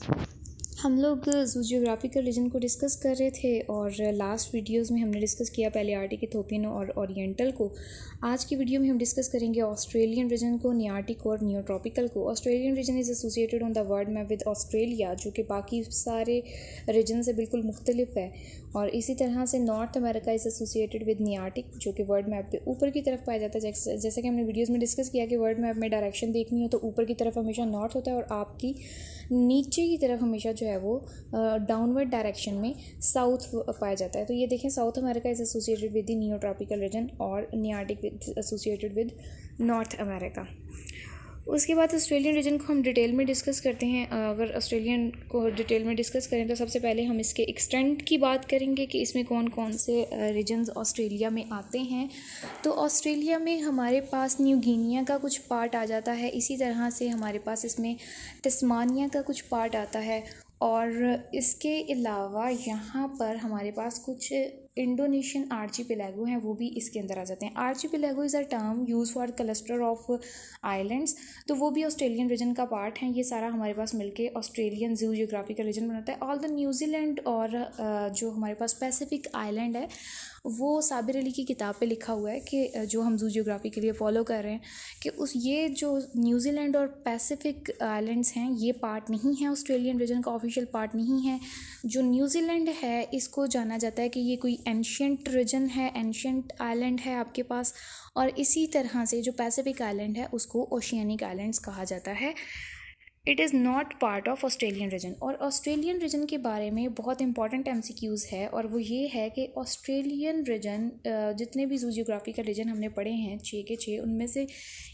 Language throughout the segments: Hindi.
हम लोग ज़ूजियोग्राफिकल रीजन को डिस्कस कर रहे थे और लास्ट वीडियोस में हमने डिस्कस किया पहले आर्टिक, इथोपियन और ओरिएंटल को। आज की वीडियो में हम डिस्कस करेंगे ऑस्ट्रेलियन रीजन को, नियार्टिक और नियोट्रॉपिकल को। Australian region is associated on the world map with Australia, जो कि बाकी सारे रीजन से बिल्कुल मुख्तलिफ है। और इसी तरह से North America is associated with Nearctic, जो कि वर्ल्ड मैप पे ऊपर की तरफ पाया जाता है। जैसे कि हमने वीडियोज़ में डिस्कस किया कि वर्ल्ड मैप में डायरेक्शन देखनी हो तो ऊपर की तरफ हमेशा नॉर्थ होता है और आपकी नीचे की तरफ हमेशा जो है वो डाउनवर्ड डायरेक्शन में साउथ पाया जाता है। तो ये देखें, South America is associated with the Neotropical region और Nearctic associated with North America. उसके बाद ऑस्ट्रेलियन रीजन को हम डिटेल में डिस्कस करते हैं। अगर ऑस्ट्रेलियन को डिटेल में डिस्कस करें तो सबसे पहले हम इसके एक्सटेंट की बात करेंगे कि इसमें कौन कौन से रीजन्स ऑस्ट्रेलिया में आते हैं। तो ऑस्ट्रेलिया में हमारे पास न्यू गिनिया का कुछ पार्ट आ जाता है, इसी तरह से हमारे पास इसमें तस्मानिया का कुछ पार्ट आता है और इसके अलावा यहाँ पर हमारे पास कुछ इंडोनेशियन आर्चीपेलागो हैं, वो भी इसके अंदर आ जाते हैं। Archipelago is a term use for cluster of islands, तो वो भी ऑस्ट्रेलियन रीजन का पार्ट है। ये सारा हमारे पास मिलके ऑस्ट्रेलियन जियोग्राफिकल रीजन बनाता है। ऑल द न्यूजीलैंड और जो हमारे पास पैसिफिक आइलैंड है, वो साबिर अली की किताब पे लिखा हुआ है कि जो हम जियोग्राफी के लिए फॉलो कर रहे हैं कि ये जो न्यूजीलैंड और पैसिफिक आइलैंड्स हैं ये पार्ट नहीं है, ऑस्ट्रेलियन रीजन का ऑफिशियल पार्ट नहीं है। जो न्यूजीलैंड है इसको जाना जाता है कि ये कोई एंशियंट रीजन है, एंशियंट आइलैंड है आपके पास, और इसी तरह से जो पैसिफिक आइलैंड है उसको ओशियानिक आइलैंड्स कहा जाता है। It is not part of Australian region. और ऑस्ट्रेलियन रीजन के बारे में बहुत इंपॉर्टेंट MCQs है, और वो ये है कि ऑस्ट्रेलियन रीजन जितने भी जियोग्राफिकल रीजन हमने पढ़े हैं 6 के 6, उनमें से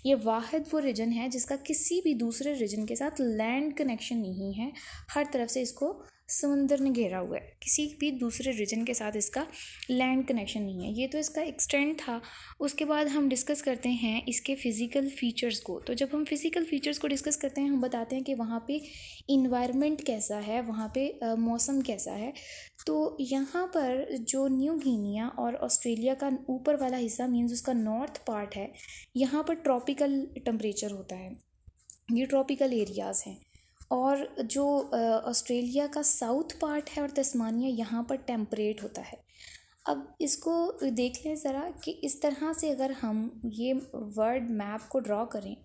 ये वाहिद वो रीजन है जिसका किसी भी दूसरे रीजन के साथ लैंड कनेक्शन नहीं है। हर तरफ से इसको समुंदर ने घेरा हुआ है, किसी भी दूसरे रीजन के साथ इसका लैंड कनेक्शन नहीं है। ये तो इसका एक्सटेंट था। उसके बाद हम डिस्कस करते हैं इसके फ़िज़िकल फ़ीचर्स को। तो जब हम फ़िज़िकल फ़ीचर्स को डिस्कस करते हैं हम बताते हैं कि वहाँ पे इन्वायरमेंट कैसा है, वहाँ पे मौसम कैसा है। तो यहाँ पर जो न्यू गिनिया और ऑस्ट्रेलिया का ऊपर वाला हिस्सा मीन्स उसका नॉर्थ पार्ट है, यहाँ पर ट्रॉपिकल टेम्परेचर होता है, ये ट्रॉपिकल एरियाज़ हैं। और जो ऑस्ट्रेलिया का साउथ पार्ट है और तस्मानिया, यहाँ पर टेम्परेट होता है। अब इसको देख लें ज़रा कि इस तरह से अगर हम ये वर्ल्ड मैप को ड्रॉ करें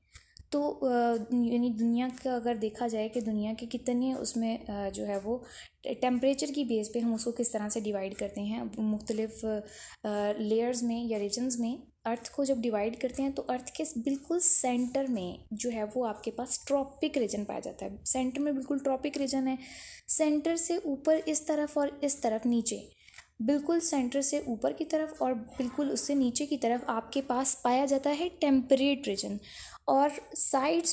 तो यानी दुनिया का अगर देखा जाए कि दुनिया के कितने उसमें जो है वो टेम्परेचर की बेस पे हम उसको किस तरह से डिवाइड करते हैं मुख्तलिफ लेयर्स में या रीजन्स में। अर्थ को जब डिवाइड करते हैं तो अर्थ के बिल्कुल सेंटर में जो है वो आपके पास ट्रॉपिक रीजन पाया जाता है। सेंटर में बिल्कुल ट्रॉपिक रीजन है। सेंटर से ऊपर इस तरफ और इस तरफ नीचे, बिल्कुल सेंटर से ऊपर की तरफ और बिल्कुल उससे नीचे की तरफ आपके पास पाया जाता है टेम्परेट रीजन। और साइड्स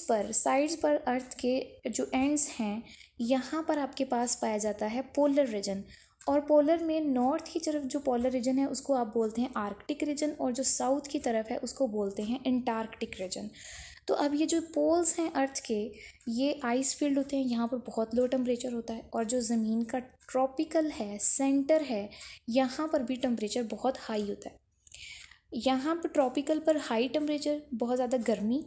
पर अर्थ के जो एंड्स हैं यहाँ पर आपके पास पाया जाता है पोलर रीजन। और पोलर में नॉर्थ की तरफ जो पोलर रीजन है उसको आप बोलते हैं आर्कटिक रीजन, और जो साउथ की तरफ है उसको बोलते हैं एंटार्कटिक रीजन। तो अब ये जो पोल्स हैं अर्थ के, ये आइस फील्ड होते हैं, यहाँ पर बहुत लो टेम्परेचर होता है। और जो ज़मीन का ट्रॉपिकल है, सेंटर है, यहाँ पर भी टेम्परेचर बहुत हाई होता है। यहाँ पर ट्रॉपिकल पर हाई टेम्परेचर, बहुत ज़्यादा गर्मी।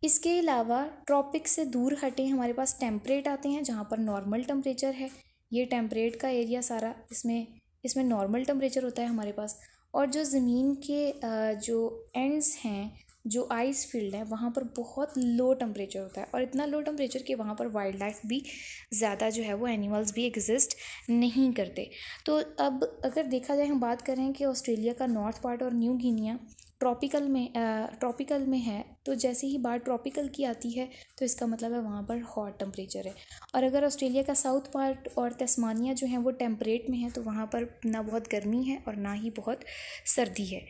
इसके अलावा ट्रॉपिक से दूर हटे हमारे पास टेम्परेट आते हैं जहाँ पर नॉर्मल टेम्परेचर है। ये टेम्परेट का एरिया सारा, इसमें नॉर्मल टेम्परेचर होता है हमारे पास। और जो ज़मीन के जो एंड्स हैं, जो आइस फील्ड है, वहाँ पर बहुत लो टेम्परेचर होता है, और इतना लो टेम्परेचर कि वहाँ पर वाइल्ड लाइफ भी ज़्यादा जो है वो एनिमल्स भी एग्जिस्ट नहीं करते। तो अब अगर देखा जाए, हम बात करें कि ऑस्ट्रेलिया का नॉर्थ पार्ट और न्यू गिनिया ट्रॉपिकल में है, तो जैसे ही बात ट्रॉपिकल की आती है तो इसका मतलब है वहाँ पर हॉट टेम्परेचर है। और अगर ऑस्ट्रेलिया का साउथ पार्ट और तस्मानिया जो है वो टेम्परेट में है तो वहाँ पर ना बहुत गर्मी है और ना ही बहुत सर्दी है।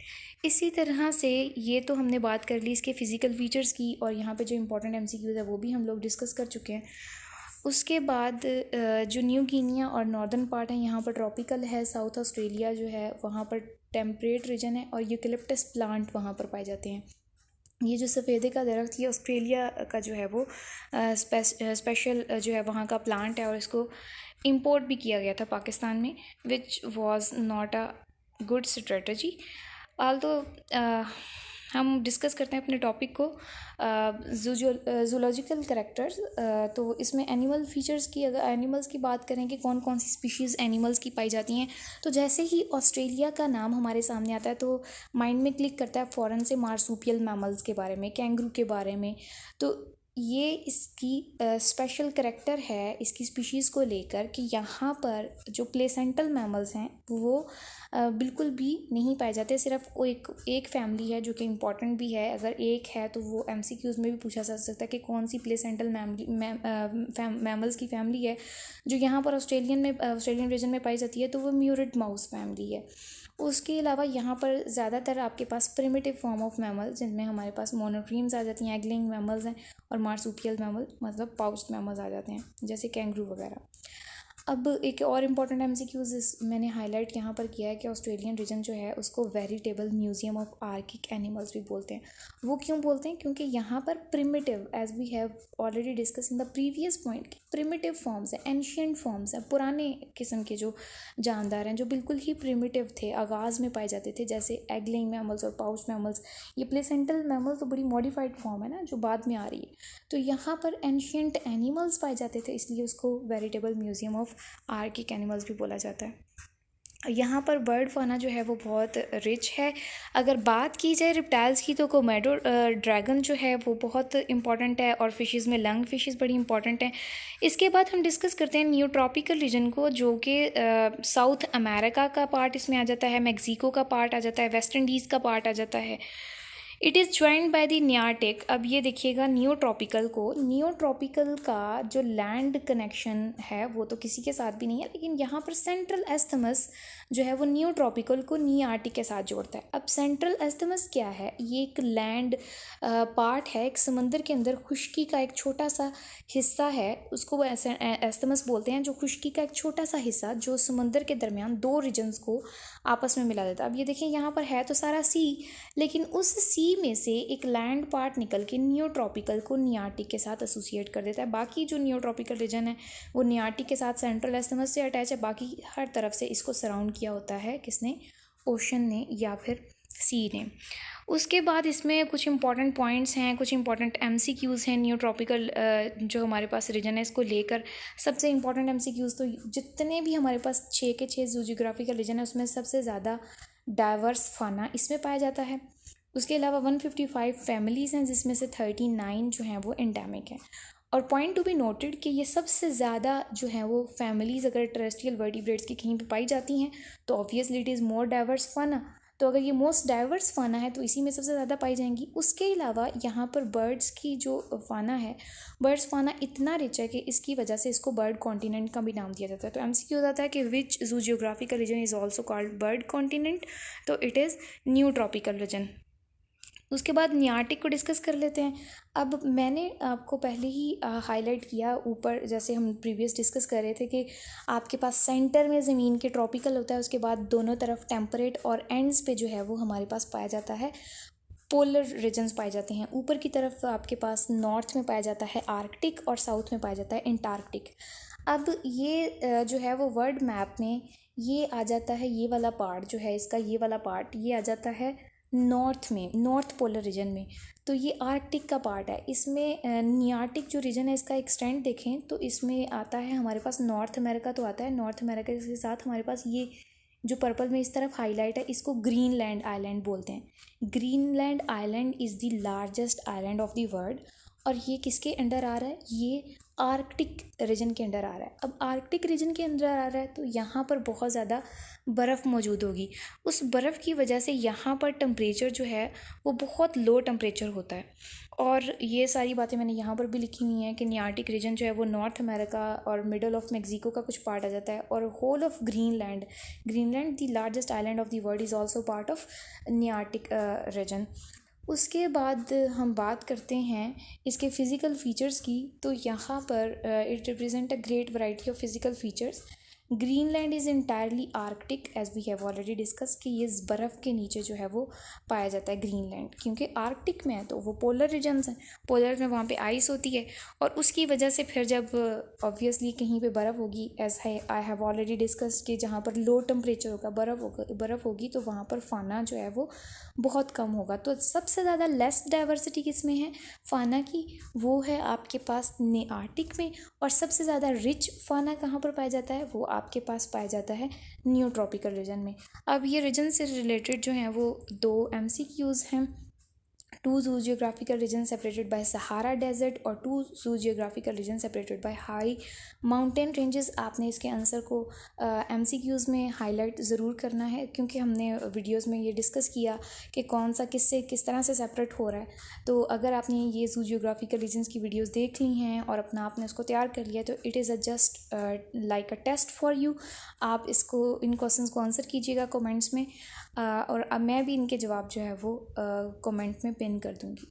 इसी तरह से ये तो हमने बात कर ली इसके फ़िज़िकल फ़ीचर्स की, और यहाँ पे जो इंपॉर्टेंट MCQs है वो भी हम लोग डिस्कस कर चुके हैं। उसके बाद जो न्यू गिनिया और नॉर्दर्न पार्ट है यहाँ पर ट्रॉपिकल है। साउथ ऑस्ट्रेलिया जो है वहाँ पर टेम्परेट रीजन है और यूकेलिप्टस प्लांट वहाँ पर पाए जाते हैं। ये जो सफ़ेदे का दरख्त, ये ऑस्ट्रेलिया का जो है वो स्पेशल जो है वहाँ का प्लांट है, और इसको इंपोर्ट भी किया गया था पाकिस्तान में, which was not a good strategy. Aldous हम डिस्कस करते हैं अपने टॉपिक को जूलॉजिकल करेक्टर्स। तो इसमें एनिमल फीचर्स की, अगर एनिमल्स की बात करें कि कौन कौन सी स्पीशीज़ एनिमल्स की पाई जाती हैं, तो जैसे ही ऑस्ट्रेलिया का नाम हमारे सामने आता है तो माइंड में क्लिक करता है फ़ौरन से मार्सूपियल मैमल्स के बारे में, कैंगरू के बारे में। तो ये इसकी स्पेशल करेक्टर है इसकी स्पीशीज़ को लेकर कि यहाँ पर जो प्लेसेंटल मैमल्स हैं वो बिल्कुल भी नहीं पाए जाते। सिर्फ वो एक फैमिली है जो कि इम्पॉर्टेंट भी है। अगर एक है तो वो MCQs में भी पूछा जा सकता है कि कौन सी प्लेसेंटल मैमल्स की फैमिली है जो यहाँ पर ऑस्ट्रेलियन रीजन में पाई जाती है, तो वो म्यूरिड माउस फैमिली है। उसके अलावा यहाँ पर ज़्यादातर आपके पास प्रिमिटिव फॉर्म ऑफ मैमल, जिनमें हमारे पास मोनोट्रीम्स आ जाती हैं, एगलिंग मैमल्स हैं, और मार्सूपियल मैमल मतलब पाउच्ड मैमल्स आ जाते हैं जैसे कैंगरू वगैरह। अब एक और इम्पॉर्टेंट MCQs मैंने हाईलाइट यहाँ पर किया है कि ऑस्ट्रेलियन रीजन जो है उसको veritable museum of archaic animals भी बोलते हैं। वो क्यों बोलते हैं? क्योंकि यहाँ पर primitive, as we have already discuss in the previous point, primitive forms हैं, एंशियंट फॉर्म्स हैं, पुराने किस्म के जो जानदार हैं जो बिल्कुल ही प्रिमिटिव थे, आगाज़ में पाए जाते थे, जैसे एगलिंग मैमल्स और पाउच मैमल्स। ये प्लेसेंटल मैमल तो बड़ी मॉडिफाइड फॉर्म है ना जो बाद में आ रही है। तो यहाँ पर एंशियंट एनिमल्स पाए जाते थे, इसलिए उसको veritable museum of archaic animals भी बोला जाता है। यहाँ पर बर्ड फाना जो है वो बहुत रिच है। अगर बात की जाए रिप्टाइल्स की तो कोमोडो ड्रैगन जो है वो बहुत इंपॉर्टेंट है, और फिशेस में लंग फिशेस बड़ी इंपॉर्टेंट हैं। इसके बाद हम डिस्कस करते हैं न्यूट्रॉपिकल रीजन को, जो कि साउथ अमेरिका का पार्ट इसमें आ जाता है, मैक्सिको का पार्ट आ जाता है, वेस्ट इंडीज़ का पार्ट आ जाता है। It is joined by the Nearctic. अब ये देखिएगा नियोट्रॉपिकल को, नियोट्रॉपिकल का जो लैंड कनेक्शन है वो तो किसी के साथ भी नहीं है, लेकिन यहाँ पर सेंट्रल एस्थमस जो है वो नियोट्रॉपिकल को नियार्टिक के साथ जोड़ता है। अब सेंट्रल एस्थमस क्या है? ये एक लैंड पार्ट है, एक समंदर के अंदर खुश्की का एक छोटा सा हिस्सा है, उसको वो एस्थमस बोलते हैं, जो खुश्की का एक छोटा सा हिस्सा जो समंदर के दरमियान दो रीजन्स को आपस में मिला देता है। अब ये देखिए यहाँ पर है तो सारा सी, लेकिन उस सी में से एक लैंड पार्ट निकल के नियोट्रॉपिकल को नियार्टिक के साथ एसोसिएट कर देता है। बाकी जो नियोट्रॉपिकल रीजन है वो नियार्टिक के साथ सेंट्रल एस्थमस से अटैच है, बाकी हर तरफ से इसको सराउंड किया होता है किसने? ओशन ने या फिर सी ने। उसके बाद इसमें कुछ इंपॉर्टेंट पॉइंट्स हैं, कुछ इंपॉर्टेंट MCQs हैं नियोट्रॉपिकल जो हमारे पास रीजन है इसको लेकर। सबसे इंपॉर्टेंट MCQs तो जितने भी हमारे पास 6 के 6 जियोग्राफिकल रीजन है उसमें सबसे ज़्यादा डाइवर्स फाना इसमें पाया जाता है। उसके अलावा 155 फैमिलीज़ हैं, जिसमें से 39 जो हैं वो एंडेमिक हैं। और पॉइंट टू बी नोटेड कि ये सबसे ज़्यादा जो हैं वो फैमिलीज़ अगर टेरेस्ट्रियल वर्टिब्रेट्स की कहीं पे पाई जाती हैं तो obviously it is more diverse फाना। तो अगर ये मोस्ट डाइवर्स फाना है तो इसी में सबसे ज़्यादा पाई जाएंगी। उसके अलावा यहाँ पर बर्ड्स की जो फाना है, बर्ड्स फाना इतना रिच है कि इसकी वजह से इसको बर्ड कॉन्टिनेंट का भी नाम दिया जाता है। तो MCQ हो जाता है कि which zoo geographical region is also called bird continent, तो it is new tropical region. उसके बाद नियार्टिक को डिस्कस कर लेते हैं। अब मैंने आपको पहले ही हाईलाइट किया ऊपर, जैसे हम प्रीवियस डिस्कस कर रहे थे कि आपके पास सेंटर में ज़मीन के ट्रॉपिकल होता है, उसके बाद दोनों तरफ टेम्परेट और एंड्स पे जो है वो हमारे पास पाया जाता है पोलर रीजन्स पाए जाते हैं। ऊपर की तरफ आपके पास नॉर्थ में पाया जाता है आर्कटिक और साउथ में पाया जाता है एंटार्कटिक। अब ये जो है वो वर्ल्ड मैप में ये आ जाता है, ये वाला पार्ट जो है इसका, ये वाला पार्ट ये आ जाता है नॉर्थ में, नॉर्थ पोलर रीजन में। तो ये आर्कटिक का पार्ट है। इसमें नियार्टिक जो रीजन है इसका एक्सटेंट देखें तो इसमें आता है हमारे पास नॉर्थ अमेरिका, तो आता है नॉर्थ अमेरिका के साथ हमारे पास ये जो पर्पल में इस तरफ हाईलाइट है इसको ग्रीनलैंड आइलैंड बोलते हैं। Greenland island is the largest island of the world, और ये किसके अंडर आ रहा है? ये आर्कटिक रीजन के अंडर आ रहा है। अब आर्कटिक रीजन के अंदर आ रहा है तो यहाँ पर बहुत ज़्यादा बर्फ़ मौजूद होगी। उस बर्फ़ की वजह से यहाँ पर टेम्परेचर जो है वो बहुत लो टेम्परेचर होता है। और ये सारी बातें मैंने यहाँ पर भी लिखी हुई हैं कि नियार्टिक रीजन जो है वो नॉर्थ अमेरिका और मिडल ऑफ मैक्सिको का कुछ पार्ट आ जाता है, और whole of Greenland, Greenland the largest island of the world is also part of Nearctic region. उसके बाद हम बात करते हैं इसके फ़िज़िकल फ़ीचर्स की। तो यहाँ पर it represent a great variety of physical features. Greenland is entirely Arctic as we have already discuss कि ये बर्फ़ के नीचे जो है वो पाया जाता है ग्रीनलैंड, क्योंकि आर्कटिक में है तो वो पोलर रीजन्स हैं, पोलर में वहाँ पे आइस होती है और उसकी वजह से फिर जब ऑब्वियसली कहीं पे बर्फ़ होगी, as I have already discuss कि जहाँ पर लो टेम्परेचर होगा, बर्फ़ होगी तो वहाँ पर फाना जो है वो बहुत कम होगा। तो सबसे ज़्यादा लेस डाइवर्सिटी किस में है फाना की, वो है आपके पास आर्कटिक में। और सबसे ज़्यादा रिच फाना कहाँ पर पाया जाता है, वो आपके पास पाया जाता है न्यू ट्रॉपिकल रीजन में। अब ये रीजन से रिलेटेड जो हैं वो 2 MCQs हैं। 2 zoogeographical regions separated by Sahara Desert और 2 zoogeographical regions separated by high mountain ranges। आपने इसके आंसर को MCQs में हाईलाइट ज़रूर करना है, क्योंकि हमने वीडियोस में ये डिस्कस किया कि कौन सा किससे किस तरह से सेपरेट हो रहा है। तो अगर आपने ये zoogeographical regions की वीडियोस देख ली हैं और अपना आपने उसको तैयार कर लिया तो it is just like a test for you. आप इसको इन क्वेश्चंस को आंसर कीजिएगा कमेंट्स में और मैं भी इनके जवाब जो है वो कमेंट में पिन कर दूँगी।